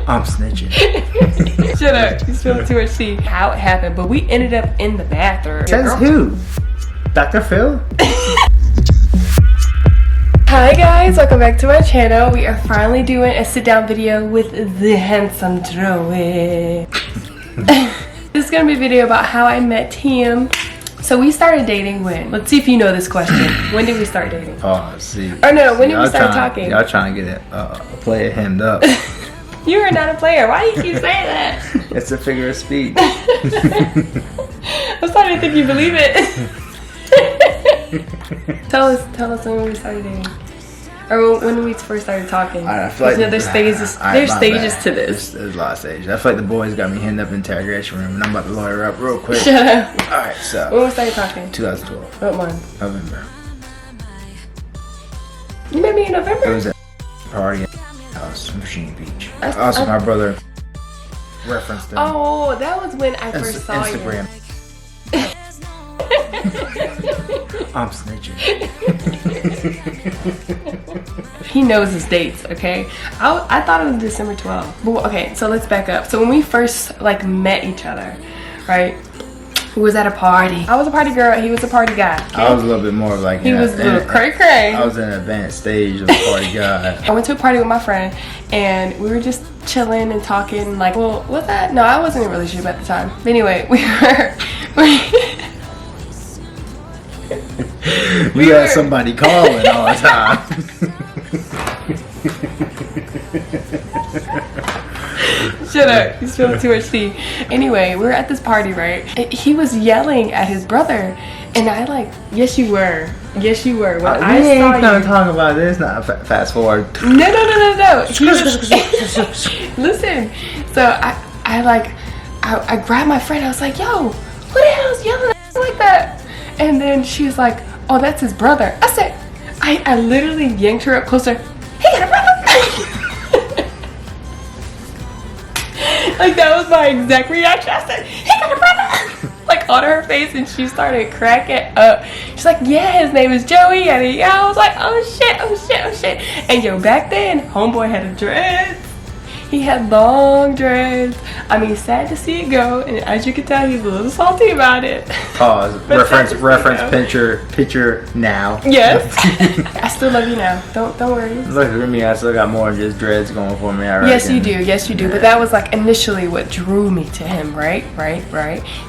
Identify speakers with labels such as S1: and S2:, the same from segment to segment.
S1: I'm snitching.
S2: Shut up. You spilled too much tea. How it happened, but we ended up in the bathroom.
S1: Says who? Dr. Phil?
S2: Hi guys, welcome back to my channel. We are finally doing a sit-down video with the handsome Joey. This is gonna be a video about how I met him. So we started dating when? Let's see if you know this question. When did we start dating?
S1: Oh, see.
S2: Or no, when did we start talking?
S1: Y'all trying to get a player hemmed up.
S2: You are not a player. Why do you keep saying that?
S1: It's a figure of speech.
S2: I'm starting to think you believe it. Tell us when we started dating. Or when we first started talking.
S1: I feel like
S2: there's stages to this.
S1: There's a lot of stages. I feel like the boys got me hemmed up in the interrogation room, and I'm about to lawyer up real quick.
S2: Shut up.
S1: Alright, so.
S2: When we started talking?
S1: 2012.
S2: What month?
S1: November.
S2: You met me in November?
S1: It was at a party at the house in Virginia Beach. Also, my brother referenced them.
S2: Oh, that was when I first saw
S1: Instagram.
S2: you.
S1: I'm snitching.
S2: He knows his dates, okay? I thought it was December 12th. But okay, so let's back up. So when we first met each other, right? We was at a party. I was a party girl. He was a party guy. Okay?
S1: I was a little bit more of like
S2: he was a little cray-cray.
S1: I was in an advanced stage of a party guy.
S2: I went to a party with my friend, and we were just chilling and talking. Like, well, what's that? No, I wasn't in a relationship at the time. But anyway, we
S1: had somebody calling all the time.
S2: Shut up. You spilled too much tea. Anyway, we were at this party, right? He was yelling at his brother, and I yes you were. Yes you were. When I
S1: we
S2: saw
S1: ain't gonna talk about this. Not fast forward.
S2: No. He was, listen. So I grabbed my friend. I was like, yo, who the hell's yelling at us like that? And then she's like, oh, that's his brother. I said, I literally yanked her up closer. He got a brother. Like, that was my exact reaction. I said, he got a brother. Like, on her face, and she started cracking up. She's like, yeah, his name is Joey. And I was like, oh shit. And yo, back then, homeboy had a dread. He had long dreads. I mean, sad to see it go, and as you can tell, he's a little salty about it.
S1: Pause. Reference picture now.
S2: Yes. I still love you now. Don't worry.
S1: Look at me. I still got more than just dreads going for me.
S2: Yes, you do. Yes, you do. Yeah. But that was initially what drew me to him, right?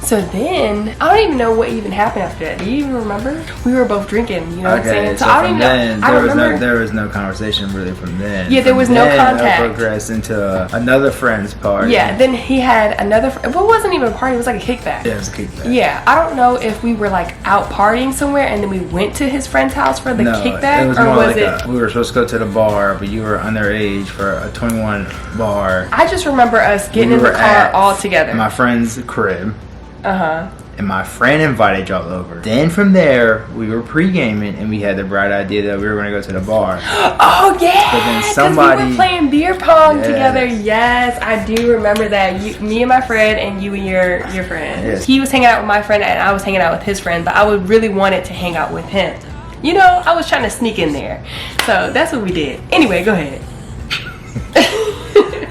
S2: So then, I don't even know what even happened after that. Do you even remember? We were both drinking. You know what I'm saying?
S1: So
S2: I don't even know.
S1: There was no conversation really from then.
S2: Yeah, there was no contact.
S1: It progressed into another friend's party.
S2: Yeah, then he had another well, it wasn't even a party, it was like a kickback.
S1: Yeah, it was a kickback.
S2: Yeah, I don't know if we were out partying somewhere and then we went to his friend's house for the kickback,
S1: it was more we were supposed to go to the bar, but you were underage for a 21 bar.
S2: I just remember us getting in the car all together.
S1: My friend's crib.
S2: Uh-huh.
S1: And my friend invited y'all over. Then from there, we were pre-gaming, and we had the bright idea that we were going to go to the bar.
S2: Oh, yeah!
S1: But then somebody...
S2: we were playing beer pong together. Yes, I do remember that. Me and my friend, and you and your friend.
S1: Yes.
S2: He was hanging out with my friend, and I was hanging out with his friend, but I would really wanted to hang out with him. You know, I was trying to sneak in there. So that's what we did. Anyway, go ahead.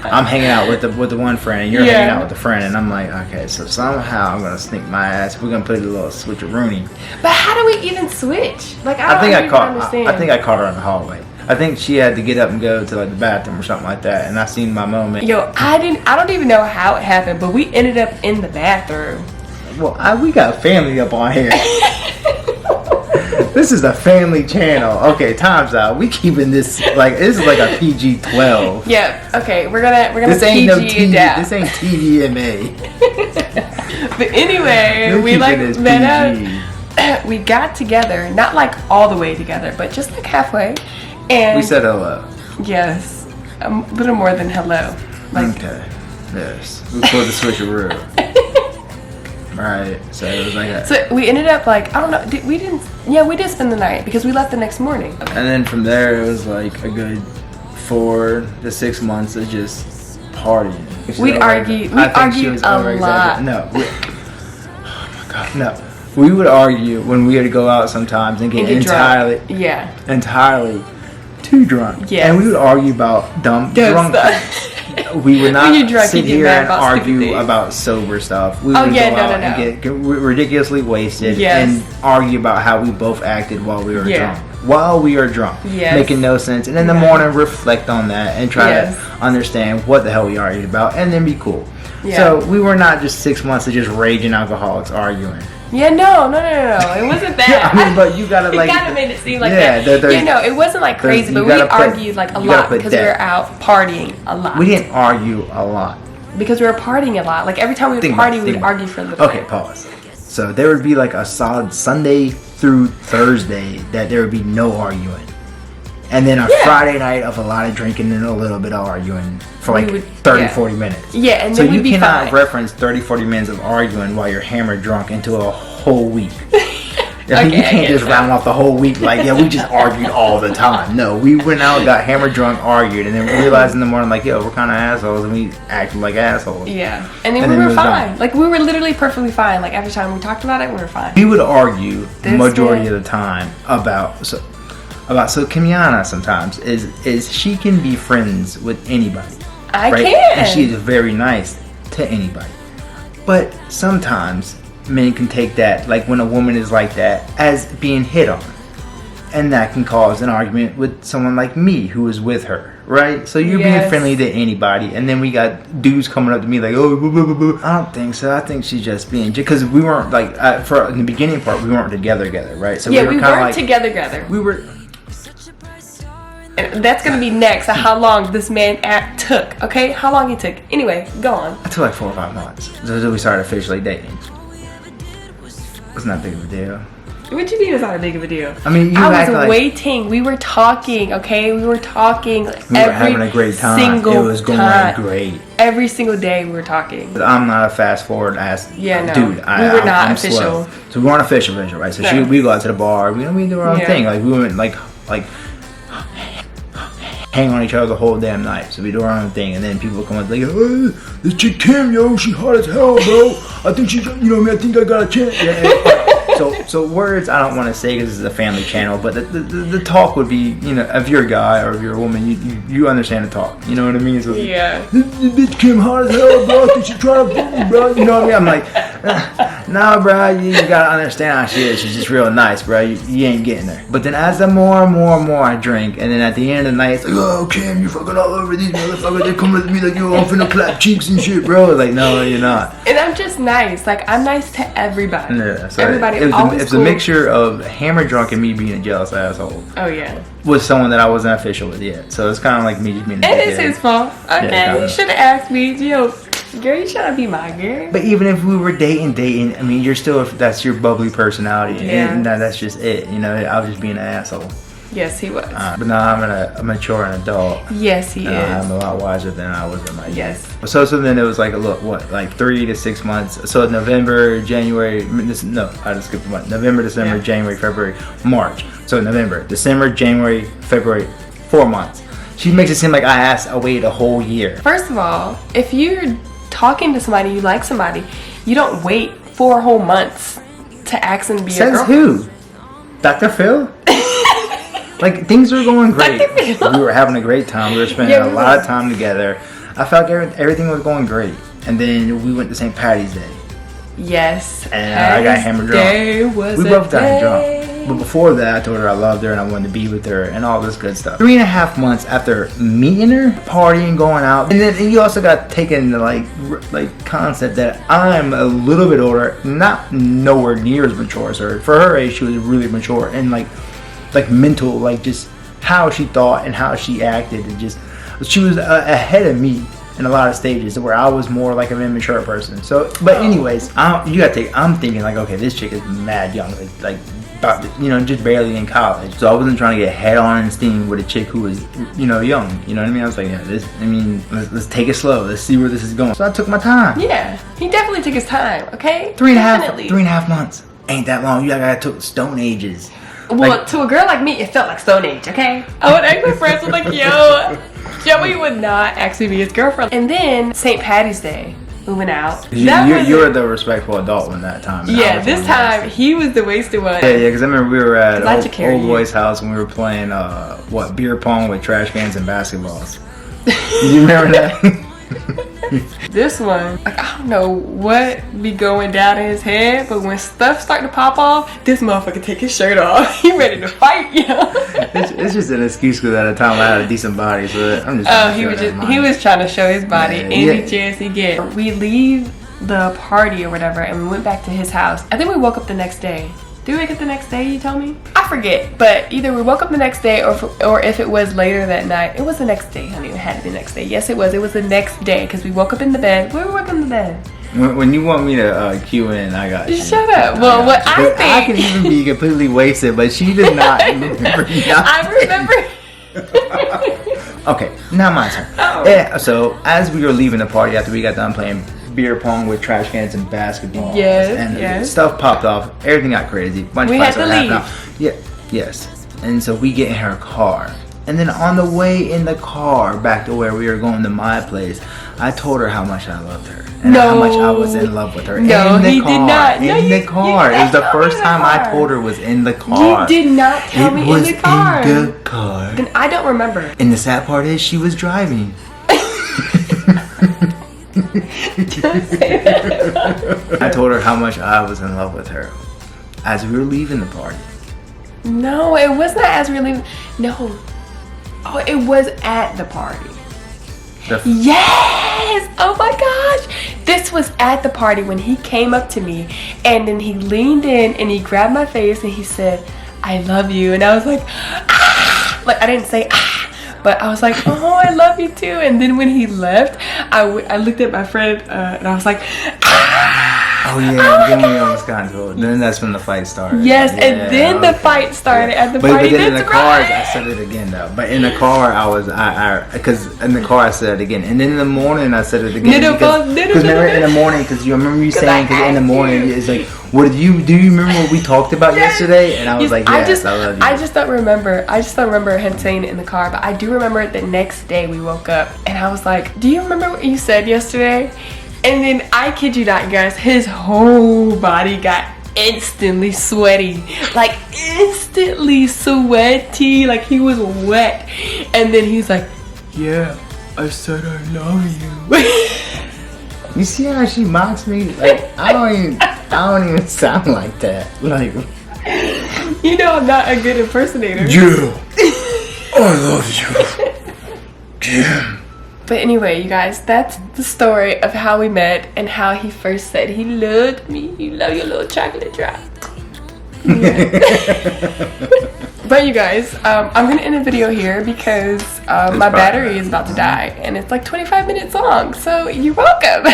S1: I'm hanging out with the one friend, and you're hanging out with the friend, and I'm like, okay, so somehow I'm gonna sneak my ass. We're gonna play the little switcheroonie.
S2: But how do we even switch? I
S1: think I caught her in the hallway. I think she had to get up and go to the bathroom or something like that, and I seen my moment.
S2: Yo, I don't even know how it happened, but we ended up in the bathroom.
S1: Well, we got family up on here. This is a family channel. Okay, time's out. We keeping this this is like a PG-12.
S2: Yeah. Okay, we're gonna
S1: this ain't
S2: PG
S1: no TV.
S2: It down.
S1: This ain't TVMA.
S2: But anyway, we met up. We got together, not all the way together, but just halfway. And
S1: we said hello.
S2: Yes, a little more than hello.
S1: Okay. Yes. Before the switcheroo. Right, so it was that.
S2: So we ended up I don't know, we did spend the night because we left the next morning.
S1: And then from there it was a good 4 to 6 months of just partying.
S2: We argued a lot.
S1: No, oh my god, no. We would argue when we had to go out sometimes and get entirely too drunk.
S2: Yeah.
S1: And we would argue about dumb drunk
S2: stuff.
S1: we would not
S2: When you're drunk,
S1: sit
S2: you get
S1: here
S2: mad
S1: and
S2: about stupid
S1: argue
S2: things.
S1: about sober stuff. We
S2: Oh,
S1: would
S2: yeah,
S1: go
S2: no,
S1: out
S2: no,
S1: and
S2: no.
S1: get ridiculously wasted
S2: Yes.
S1: and argue about how we both acted while we were
S2: Yeah.
S1: drunk. While we are drunk,
S2: Yes.
S1: making no sense, and in the
S2: Right.
S1: morning reflect on that and try
S2: Yes.
S1: to understand what the hell we argued about, and then be cool.
S2: Yeah.
S1: So we were not just 6 months of just raging alcoholics arguing.
S2: Yeah, no. It wasn't that.
S1: Yeah, I mean, but you gotta like.
S2: It kind of made it seem like
S1: Yeah,
S2: that. It wasn't like crazy,
S1: you
S2: but we
S1: gotta put-
S2: argued like a
S1: you gotta
S2: lot
S1: put
S2: because we
S1: that.
S2: were out partying a lot.
S1: We didn't argue a lot.
S2: Because we were partying a lot. Like every time we would
S1: Think
S2: party,
S1: about it,
S2: we would
S1: think about
S2: argue for a little
S1: Okay,
S2: bit.
S1: pause. So there would be like a solid Sunday through Thursday that there would be no arguing. And then a
S2: Yeah.
S1: Friday night of a lot of drinking and a little bit of arguing for like
S2: We would-
S1: 30,
S2: yeah.
S1: 40 minutes.
S2: Yeah, and
S1: So
S2: then
S1: you
S2: we'd be
S1: cannot
S2: fine.
S1: reference 30, 40 minutes of arguing while you're hammered drunk into a whole week.
S2: Okay,
S1: You
S2: I
S1: can't
S2: guess
S1: just
S2: so.
S1: round off the whole week like, yeah, we just argued all the time. No, we went out, got hammered drunk, argued, and then we realized in the morning, like, yo, we're kind of assholes, and we acted like assholes.
S2: Yeah, and then
S1: And
S2: we
S1: then
S2: were
S1: moved
S2: fine.
S1: on.
S2: Like we were literally perfectly fine. Like every time we talked about it, we were fine.
S1: We would argue the
S2: This
S1: majority
S2: way.
S1: of the time about so Kimiana sometimes is she can be friends with anybody.
S2: I
S1: right?
S2: can.
S1: And she's very nice to anybody. But sometimes men can take that, like when a woman is like that, as being hit on. And that can cause an argument with someone like me who is with her, right? So you're being
S2: Yes.
S1: friendly to anybody, and then we got dudes coming up to me like, oh, blah, blah, blah, blah. I don't think so. I think she's just being, because we weren't like, for in the beginning part, we weren't together, right? So
S2: Yeah,
S1: we
S2: we
S1: were kind of
S2: weren't
S1: like,
S2: together.
S1: we were.
S2: And that's gonna be next. How long this man took? Okay, how long he took? Anyway, go on.
S1: I took like 4 or 5 months until we started officially dating. It's not big of a deal.
S2: What you mean it's not a big of a deal?
S1: I mean, you
S2: I
S1: act
S2: was
S1: like
S2: waiting. We were talking. Okay, we were talking.
S1: we were having a great time.
S2: Single
S1: It was going
S2: time.
S1: great.
S2: Every single day we were talking.
S1: But I'm not a fast forward ass
S2: Yeah, no.
S1: dude.
S2: We were not
S1: I'm
S2: official.
S1: slow. So we weren't official, right? So
S2: No.
S1: we go out to the bar. We do our own
S2: Yeah.
S1: thing. Like we went like hang on each other the whole damn night. So we do our own thing, and then people come up like, oh, this chick Kim, yo, she hot as hell, bro. I think she's, I think I got a chance. Yeah. So words I don't want to say because this is a family channel, but the talk would be, if you're a guy or if you're a woman, you understand the talk. You know what I mean? So,
S2: Yeah.
S1: This bitch Kim hot as hell, bro. I think she trying to fuck me, bro. You know what I mean? I'm like, nah, bro. You gotta understand how she is. She's just real nice, bro. You ain't getting her. But then as the more and more I drink, and then at the end of the night, it's like, oh, Kim, you fucking all over these motherfuckers. They come with me like, yo, I'm finna clap cheeks and shit, bro. Like, no, you're not.
S2: And I'm just nice. Like I'm nice to everybody.
S1: Yeah, so
S2: Everybody.
S1: It's
S2: Cool.
S1: a mixture of hammer drunk and me being a jealous asshole
S2: Oh yeah.
S1: with someone that I wasn't official with yet. So it's kind of like me just being a
S2: It is
S1: dickhead.
S2: his fault. Okay,
S1: kinda.
S2: you should have asked me. Yo, girl, you should be my girl.
S1: But even if we were dating, I mean, you're still, that's your bubbly personality.
S2: Yeah.
S1: And that's just it. I was just being an asshole.
S2: Yes, he was.
S1: But now I'm a mature and adult.
S2: Yes, he
S1: And
S2: is.
S1: I'm a lot wiser than I was in my youth.
S2: Yes.
S1: So then it was like, like 3 to 6 months. So November, January, I just skipped one. November, December,
S2: Yeah.
S1: January, February, March. So November, December, January, February, 4 months. She makes it seem like I waited a whole year.
S2: First of all, if you're talking to somebody, you like somebody, you don't wait 4 whole months to ask them to be your
S1: Says
S2: girlfriend.
S1: who? Dr. Phil? Like, things were going great.
S2: Dr. Phil.
S1: We were having a great time. We were spending
S2: Yeah,
S1: a
S2: we
S1: lot
S2: were.
S1: of time together. I felt like everything was going great. And then we went to St. Patty's Day.
S2: Yes.
S1: And I got hammered drunk.
S2: Day was
S1: We
S2: a
S1: both got
S2: day.
S1: drunk. But before that, I told her I loved her and I wanted to be with her and all this good stuff. 3.5 months after meeting her, partying, going out, and then you also got taken the like concept that I'm a little bit older, not nowhere near as mature as her. For her age, she was really mature and like mental, like just how she thought and how she acted, and just she was ahead of me in a lot of stages where I was more like an immature person. So, but anyways, I'm thinking like, okay, this chick is mad young, like about, just barely in college. So I wasn't trying to get head on and steam with a chick who was, young. You know what I mean? I was like, yeah, let's take it slow. Let's see where this is going. So I took my time.
S2: Yeah, he definitely took his time. Okay.
S1: 3.5 months. Ain't that long. You gotta took stone ages.
S2: Well, to a girl like me, it felt like Stone Age, okay? I would ask my friends, was like, yo, Joey would not actually be his girlfriend. And then St. Patty's Day, we went out.
S1: You were the respectful adult one that time. and I
S2: Yeah,
S1: was
S2: this
S1: one
S2: time he was the wasted one.
S1: Yeah, because I remember we were at
S2: 'Cause I took care of
S1: old
S2: you.
S1: boy's house and we were playing beer pong with trash cans and basketballs. You remember that?
S2: This one, like, I don't know what be going down in his head, but when stuff start to pop off, this motherfucker take his shirt off. He ready to fight, yo.
S1: It's just an excuse because at the time I had a decent body, so I'm just.
S2: Oh, he was trying to show his body any chance he get. We leave the party or whatever, and we went back to his house. I think we woke up the next day. Did we wake up the next day, you tell me? I forget, but either we woke up the next day or if it was later that night. It was the next day, honey. It had to be the next day. Yes, it was. It was the next day because we woke up in the bed. We were woke up in the bed.
S1: When you want me to cue in, I got you.
S2: Shut up. Well, what I think...
S1: I can even be completely wasted, but she did not remember.
S2: I
S1: remember. Okay, now my turn.
S2: Oh.
S1: Yeah, so as we were leaving the party after we got done playing beer pong with trash cans and basketballs, and stuff popped off, everything got crazy.
S2: We had to leave.
S1: Yeah, yes. And so we get in her car. And then on the way in the car back to where we were going to my place, I told her how much I loved her. And how much I was in love with her.
S2: No,
S1: in the
S2: he
S1: car.
S2: did not.
S1: In the car. It was the first time I told her was in the car.
S2: You did not tell me in the car.
S1: It was in the car.
S2: Then I don't remember.
S1: And the sad part is she was driving. I told her how much I was in love with her as we were leaving the party.
S2: No, it was not as we were leaving. No. Oh, it was at the party. Yes! Oh my gosh! This was at the party when he came up to me and then he leaned in and he grabbed my face and he said, "I love you." And I was like, ah! Like I didn't say ah, but I was like, "Oh, I love you too." And then when he left, I looked at my friend and I was like, ah!
S1: Oh yeah, then we almost got into it. Then that's when the fight started.
S2: Yes, yeah, and then the fight started at the party.
S1: But then in the car, I said it again though. But in the car, because in the car I said it again, and then in the morning I said it again. Because remember in the morning, because you remember you saying, because in the morning it's like, do you remember what we talked about yesterday? And I was like, yes, I love you.
S2: I just don't remember. I just don't remember him saying it in the car, but I do remember the next day we woke up and I was like, "Do you remember what you said yesterday?" And then, I kid you not, guys, his whole body got instantly sweaty. Like, instantly sweaty. Like, he was wet. And then he's like, "Yeah, I said I love you."
S1: You see how she mocks me? Like, I don't even sound like that. Like,
S2: you know I'm not a good impersonator.
S1: Yeah, I love you. Yeah.
S2: But anyway, you guys, that's the story of how we met and how he first said he loved me. You love your little chocolate drop. Yeah. But you guys, I'm gonna end the video here because my battery is about to die and it's like 25 minutes long, so you're welcome.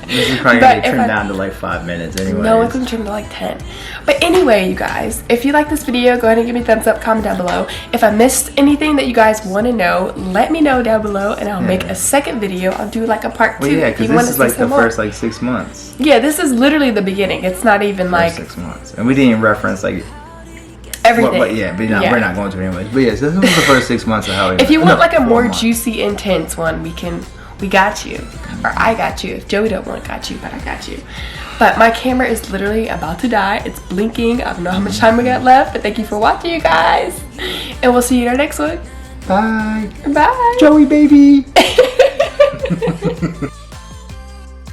S1: This is probably gonna trim down to like 5 minutes anyway.
S2: No, it's gonna trim to like 10. But anyway, you guys, if you like this video, go ahead and give me a thumbs up, comment down below. If I missed anything that you guys want to know, let me know down below and I'll make a second video. I'll do like a part 2.
S1: Well, yeah, because this is like the first like 6 months.
S2: Yeah, this is literally the beginning. It's not even like
S1: 6 months. And we didn't even reference like
S2: everything.
S1: We're not going to anyways. But yes, this was the first 6 months of how we.
S2: If you want like a more juicy, intense one, we got you, or I got you. If Joey don't want, got you, but I got you. But my camera is literally about to die. It's blinking. I don't know how much time we got left, but thank you for watching, you guys, and we'll see you in our next one.
S1: Bye.
S2: Bye.
S1: Joey, baby.